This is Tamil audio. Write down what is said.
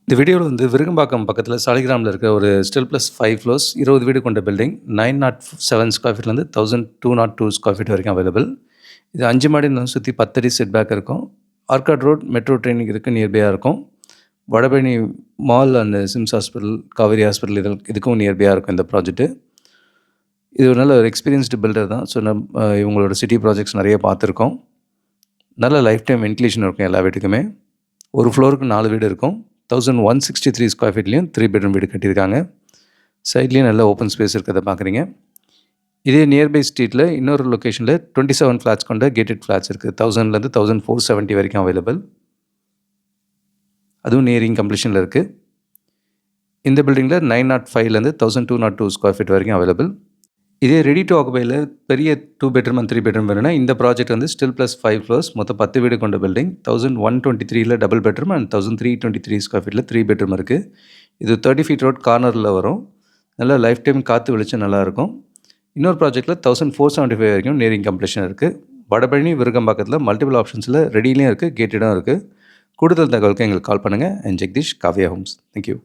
இந்த வீடியோவில் வந்து விருகம்பாக்கம் பக்கத்தில் சாலிகிராமில் இருக்க ஒரு ஸ்டில் ப்ளஸ் 5 ஃப்ளோர்ஸ் 20 வீடு கொண்ட பில்டிங் 907 ஸ்கொயர் ஃபீட்லேருந்து 1202 ஸ்கொயர் ஃபீட் வரைக்கும் அவைலபிள். இது 5 மாடி சுற்றி 10 அடி செட் பேக் இருக்கும். ஆர்காட் ரோட் மெட்ரோ ட்ரெயினிங் இருக்குது, நியர்பையாக இருக்கும். Vadapalani mall and Sims hospital, Kaveri hospital இதுக்கும் நியர்பையாக இருக்கும் இந்த ப்ராஜெக்ட்டு. இது ஒரு நல்ல ஒரு எக்ஸ்பீரியன்ஸ்டு பில்டர் தான். ஸோ இவங்களோட சிட்டி ப்ராஜெக்ட்ஸ் நிறைய பார்த்துருக்கோம். நல்ல லைஃப் டைம் வென்டிலேஷன் இருக்கும் எல்லா வீட்டுக்குமே. ஒரு ஃப்ளோருக்கு 4 வீடு இருக்கும். 1163 ஸ்கொயர் ஃபீட்லேயும் 3 பெட்ரூம் வீடு கட்டியிருக்காங்க. சைட்லேயும் நல்ல ஓப்பன் ஸ்பேஸ் இருக்கிறத பார்க்குறீங்க. இதே நியர்பை ஸ்ட்ரீட்டில் இன்னொரு லொக்கேஷனில் 27 ஃப்ளாட்ஸ் கொண்ட கேட்டட் ஃப்ளாட்ஸ் இருக்குது. 1000லேருந்து 1470 வரைக்கும் அவைலபிள். அதுவும் நியரிங் கம்ப்ளீஷனில் இருக்குது. இந்த பில்டிங்கில் 905லேருந்து 1202 ஸ்கொயர் ஃபீட் வரைக்கும் அவைலபிள். இதே ரெடி டு ஆக்குபையில் பெரிய 2 பெட்ரூம் அண்ட் 3 பெட்ரூம் வேணும்னா இந்த ப்ராஜெக்ட் வந்து ஸ்டில் ப்ளஸ் 5 ஃப்ளோர்ஸ் மொத்தம் 10 வீடு கொண்ட பில்டிங். 1123ல் டபுள் பெட்ரூம் அண்ட் 1323 ஸ்கொயர் ஃபீட்டில் 3 பெட்ரூம் இருக்குது. இது 30 ஃபீட் ரோட் கார்னரில் வரும். நல்லா லைஃப் டைம் காற்று வெளிச்சம் நல்லாயிருக்கும். இன்னொரு ப்ராஜெக்ட்டில் 1475 வரைக்கும் நியரிங் கம்ப்ளீஷன் இருக்குது. வடபழனி விருகம்பாக்கத்தில் மல்டிபிள் ஆப்ஷன்ஸில் ரெடிலையும் இருக்குது, கேட்டடும் இருக்குது. கூடுதல் தகவலுக்கு எங்களுக்கு கால் பண்ணுங்கள். And Jagadish, Kavya Homes. Thank you.